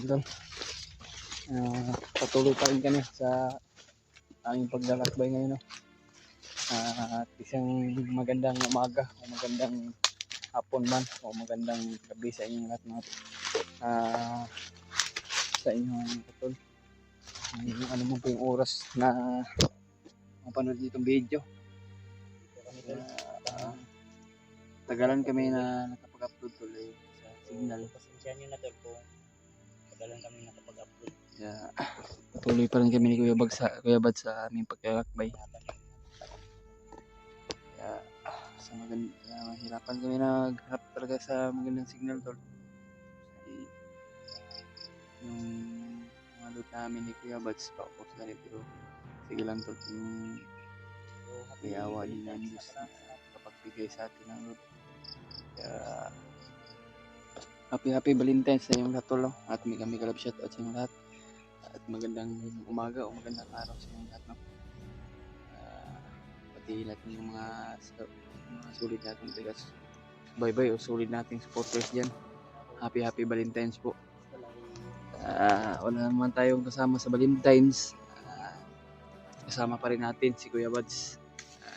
Idol. Patuloy pa rin kami sa aming paglalakbay ngayon. No? At isang magandang umaga o magandang hapon man o magandang gabi sa inyong lahat mga sa inyong tol. Ano mo po yung oras na mapanood ditong video. Tagalan kami na nakapag-upload tuloy sa signal. Pasensya nyo na tol kung tagalan kami nakapag-upload. Patuloy pa rin kami ni Kuya Bad sa aming paglalakbay. Sa mahirapan kami naghanap talaga sa magandang signal tol. Yung mga load namin ni Kuya Bad paupos na rin, pero sige lang tol, yung kayawa din ng Diyos na kapagbigay sa atin ng load. Kaya happy Valentine's sa yung lahat tol. At may kami kalab shoutout sa yung lahat. At magandang umaga o magandang araw sa yung lahat. No? Pati lahat yung mga sulit natin tigas bye o sulit nating supporters dyan. Happy Valentine's po. Wala naman tayong kasama sa Valentine's. Kasama pa rin natin si Kuya Bads.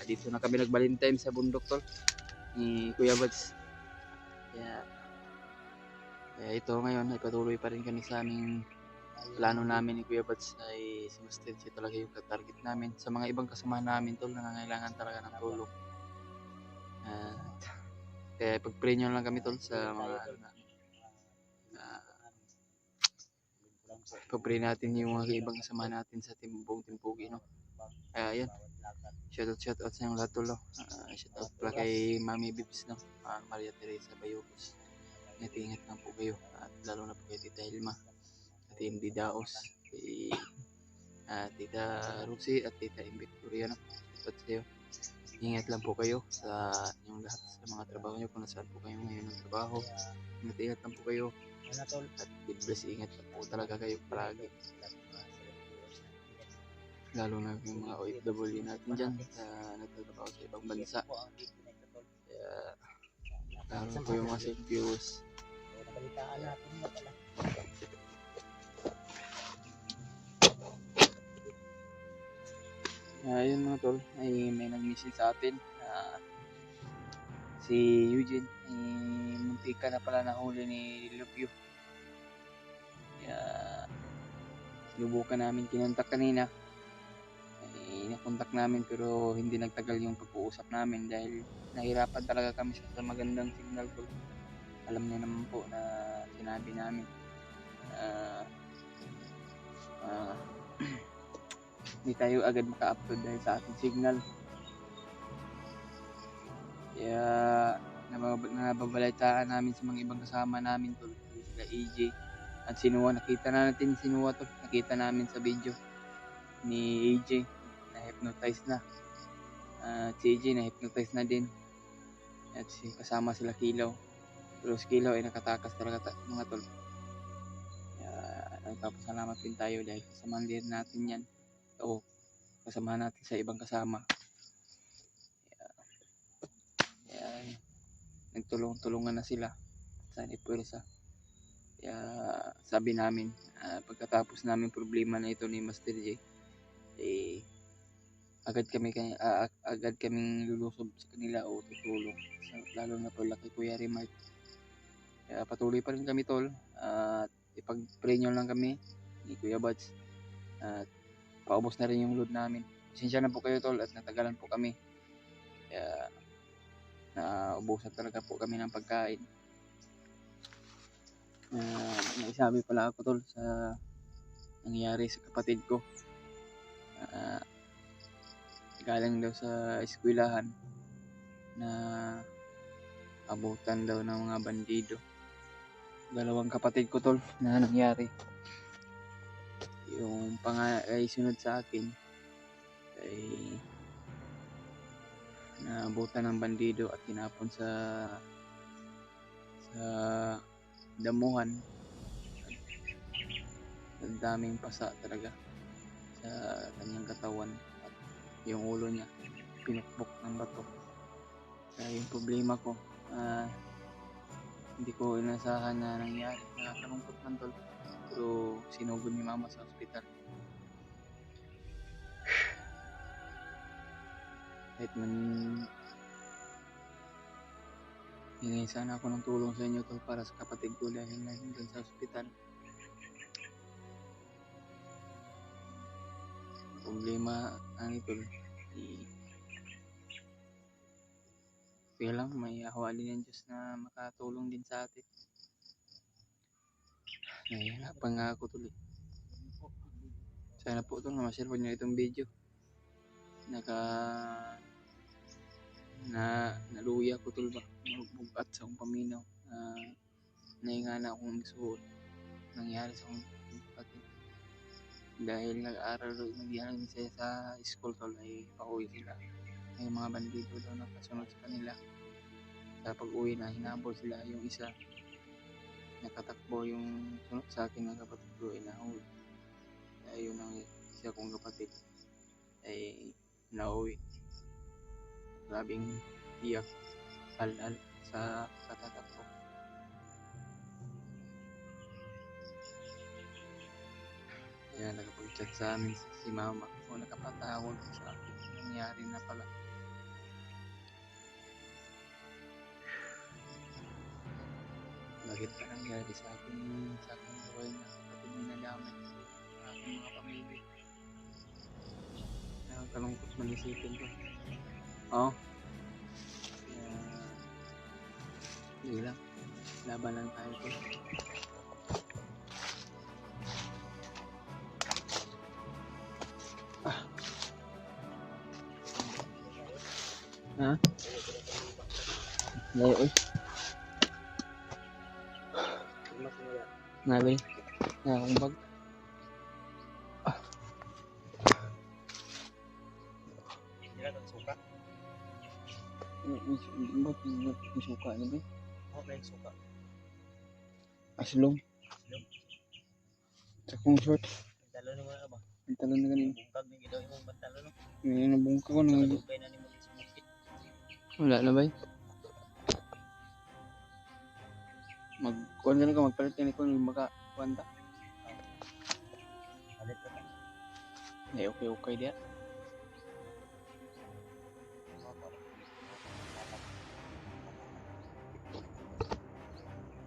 Dito na kami nag-Valentine's sa bundok tol ni Kuya Bads. Kaya ito ngayon ay patuloy pa rin kami sa aming plano namin ni Kuya Bads. Ay si Master J talaga yung target namin. Sa mga ibang kasama namin tol, nangangailangan talaga ng tulong. Kaya pag-pray nyo lang kami tol sa mga pag-pray natin yung mga ibang kasama natin sa buong Timpugi, no? Ayan, shoutout sa yung lahat tol. Shoutout pala kay Mami Bibs, no? Maria Teresa Bayocos. Ingat lang po kayo, at lalo na po kay Tita Hilma at Hindi Daos, kay Tita Rosie at Tita Victoria, no? Shoutout sa iyo. Ingat lang po kayo sa inyong lahat sa mga trabaho nyo, kung nasaan po kayo ngayon ng trabaho. Ingat lang po kayo. At God bless, ingat lang po talaga kayo palagi. Lalo na yung mga OFW natin dyan sa nagtatrabaho sa ibang bansa. Kaya lalo na po yung mga safe viewers. Nabalitaan natin na pala. Yun mga tol, ay may nag-message sa atin. Si Eugene ay muntika na pala nahuli ni Lupio. Kaya sinubukan namin kinontak kanina. Ay nakontak namin pero hindi nagtagal yung pag-uusap namin dahil nahirapan talaga kami sa magandang signal tol. Alam niya naman po na sinabi namin hindi tayo agad maka-upload dahil sa ating signal. Kaya nababalitaan namin sa mga ibang kasama namin tol, sila AJ at Sinuwa. Nakita namin sa video ni AJ na hypnotize na, at si AJ na hypnotize na din, at kasama sila Kilaw, pero si Kilaw ay nakatakas talaga mga tol. Kaya nagpapasalamat din tayo dahil kasama din natin yan o kasama natin sa ibang kasama. Nagtulong-tulungan na sila sa Ipursa. Kaya sabi namin, pagkatapos namin problema na ito ni Master J, agad kaming lulusob sa kanila o tutulong, lalo na pala kay Kuya Remark. Kaya patuloy pa rin kami tol, at ipag-pray nyo lang kami ni Kuya Bads, at paubos na rin yung load namin. Pasensya na po kayo tol at natagalan po kami. Kaya naubusan talaga po kami ng pagkain. Naisabi pala ako tol sa nangyari sa kapatid ko. Galing daw sa eskwelahan na abutan daw ng mga bandido. Dalawang kapatid ko tol na nangyari. Yung ay sunod sa akin ay naabutan ng bandido at tinapon sa damuhan. Ang daming pasa talaga sa kanyang katawan at yung ulo niya pinukbok ng bato. Kaya yung problema ko, hindi ko inasahan na nangyari. Nakakalungkot man tol. Pero sinugod ni mama sa ospital. Kahit man hingi sana ako ng tulong sa inyo tol para sa kapatid ko dahil nandun sa ospital. Problema ano tol, kaya lang may awa din ng Diyos na makatulong din sa atin. Nahihirapan nga ako tol. Sana po tol na ma-share po nyo itong video. Naluya ko tol ba bugat sa akong paminaw na naingana akong isuot nangyari sa akong kapatid dahil nag-aaral nagyan siya sa school tol ay pauwi sila ay mga bandido daw nakasunod sa kanila sa pag-uwi na hinabol sila yung isa nakatakbo yung sunod sa akin ng kapatid ko ay nahuli ay yun ang isa kong kapatid ay nauwi. Grabing iyak al-al sa katatakbo. Kaya nakapag-chat sa amin si mama o nakapatawag sa akin. Nangyari na pala. Bakit pa nangyari sa akin buhay na kapatid na damay sa aking mga pamilya. Nakakalungkot man isipin ko. Oo. Hindi lang. Laban lang tayo ko. Ha? Layo eh. Nabi. Nakakumbag. Hindi na suka. Ba't may suka na ba? Oo, may suka. Aslong. Sakong short. Talo ni mga ba? Ang talon na ganun. Bungkag ni gidaw imong pantalo no. Ngayon nabungka ko na. Dugay na nimo sumukit. Wala na ba? Kuhan ka na ka, magpalit ka na ko yung baka kuhan ta. Alit ka ta. Ay okay dia.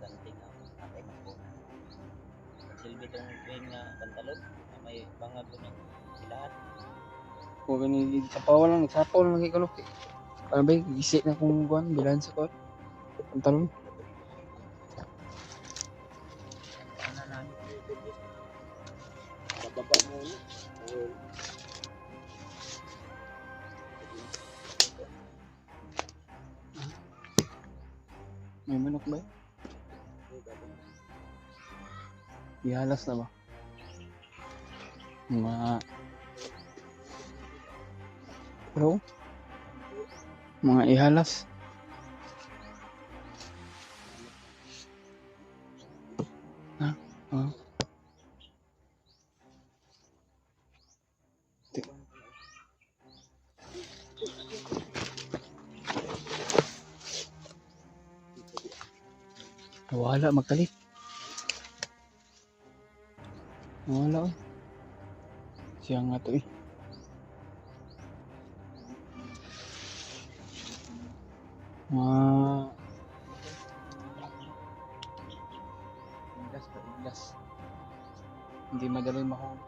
Danting ako atay makuna. Silbi tong train nga pantalon na may bangag ko ng silahat. Kung ganun, sapaw lang lagi kalok. Para ba, isi na kung kuhan, bilan sa kuhan. Pantalon. Ana namin bababa mo ni. May manok ba? Ihalas na ba? Mga ihalas. Ha? Oh. Wala magkalit. Wala oh. Siya nga to eh. Iglas. Hindi madaling mahuli.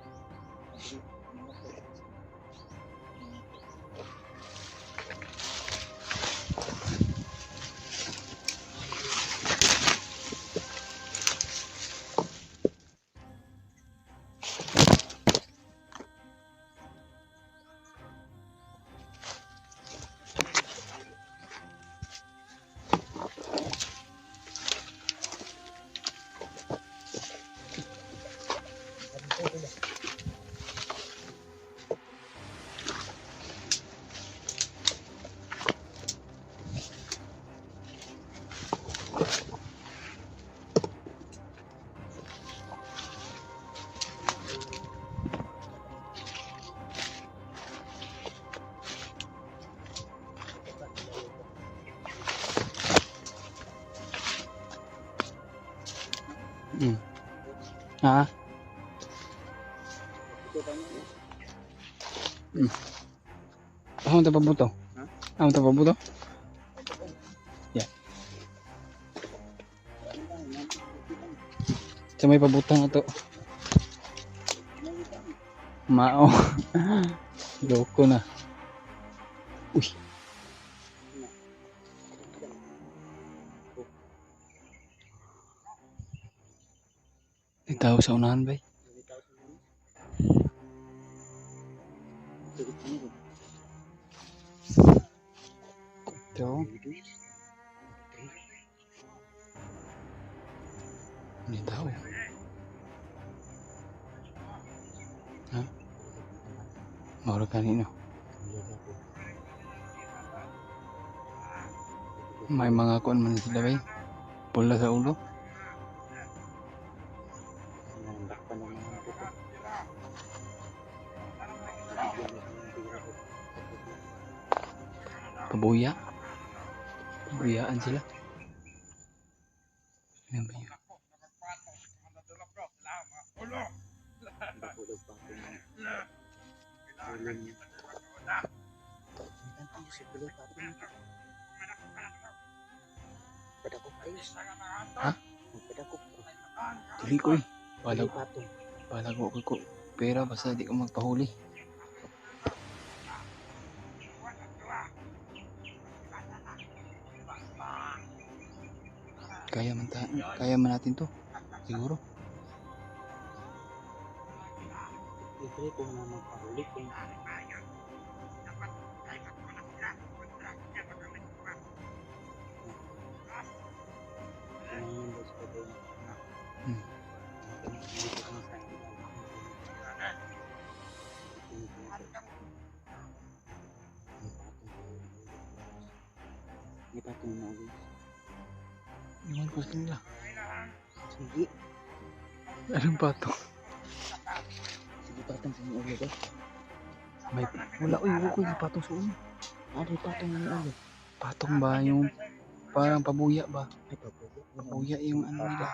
Ha? Ito pa niya. Ako ito pabuto. Ha? Ako ito pabuto. Yeah. Sa may pabutang ito. Mao. Loko na. Uy. Itaw sa unahan ba? Ito. Hindi tao. Ha? Mauro kanino. May mga kuan man sila ba? Pula sa ulo. Nandak pa ng mga puto. Pabuya. Pabuyaan sila. Ano ba yun? Napulog pa ako ng ulo niya. Ang tayo si Pulo pa ako. Padakop kayo. Ha? Padakop ko. Dili ko eh. Pulo Balag patong. balag ko pera basta di ko magpahuli. Kaya man natin to. Siguro. Libre ko na magpahuli kung kumain ba sa pagkain. Hmm. May patong na ulo. Iwan ko sa kanila. Sige. Anong pato? Sige patong sa ulo ba? May wala uy, wala ko yung patong sa ulo. May patong na ulo. Patong ba yung parang pabuya ba? Ay pabuya. Pabuya yung ano nila.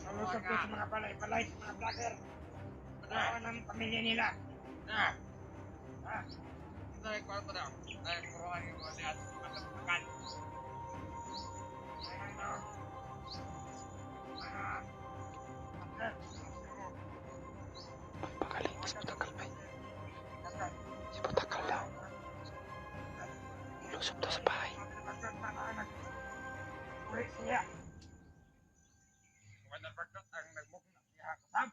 Kausap ko sa mga balay-balay, sa mga vlogger. Panawan ng pamilya nila. Na. Ha? Dahil ko ito daw. Dahil kuruhan yung mga lihat. Magkapakan. Pagaling si Patakal ba? Si Patakal daw. Ilusog daw sa bahay. Ulit siya. Wala pagkat ang nagmukha niya kasam.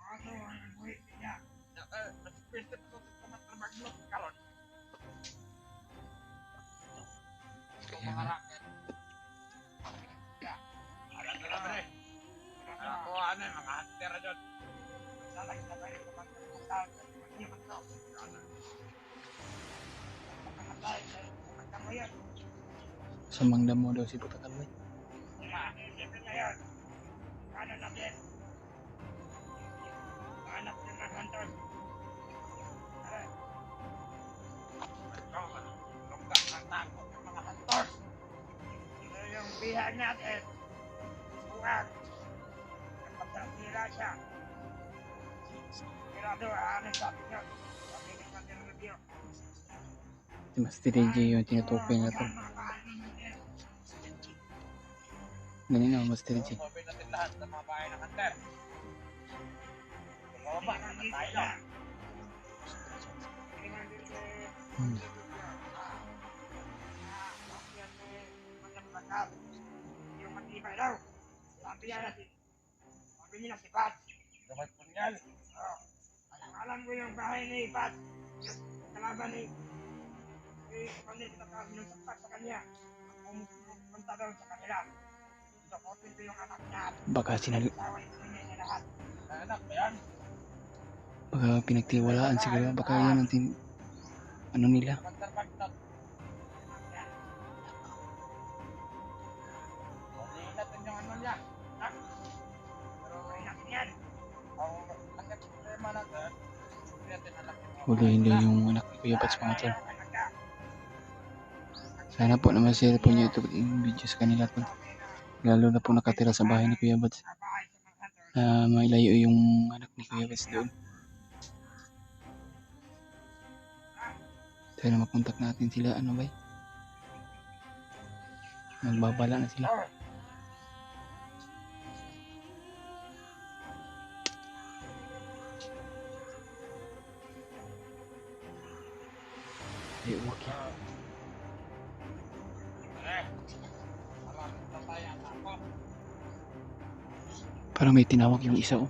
Ano ang ulit siya? Nagpwede pa ito sa matrabag mo karon. Kaya nga. Alam nila ba rin? Ako ano yung mga hunter na dyan. Salagi na tayo sa mga tao. Hindi man ito. Makamatay sa pagkamuyan. Sa mangdamo daw si Patakal ba? Isipin na yan. Ano natin? Hanap ng mga hunter. Lungkak ang takot ng mga hunter. Ito yung bihag natin. Buwag. Napagkasira siya. Sigurado, aanin sa atin yun. Sabi ng natin review. Si Master DJ yung tinutukoy na to. Ganun na Master DJ. Sabi natin lahat ng mga bahay ng hunter. Bumaba, namatay lang. Hmm. Yung matibay daw. Sabi nila si Pat. Dapat punyal. Alam ko yung bahay ni Pat. Yung kalaban ni Pandit na kami nung saksak sa kanya. Pumunta daw sa kanila. Supportin ko yung anak niya. Baka sinali, Sawan ko niya lahat. Anak ba yan? baka pinagtiwalaan siguro. Baka yan ang ano nila. Pagtarpagtat. Hindi natin yung ano niya. Ha? Pero ay natin yan. Hulihin daw yung anak ni Kuya Bats mga tol. Sana po na ma-share po niyo ito yung video sa kanila tol. Lalo na po nakatira sa bahay ni Kuya Bats. Mailayo yung anak ni Kuya Bats doon. Sana makontak natin sila, ano ba? Nagbabala na sila. Ay, okay. Parang may tinawag yung isa oh.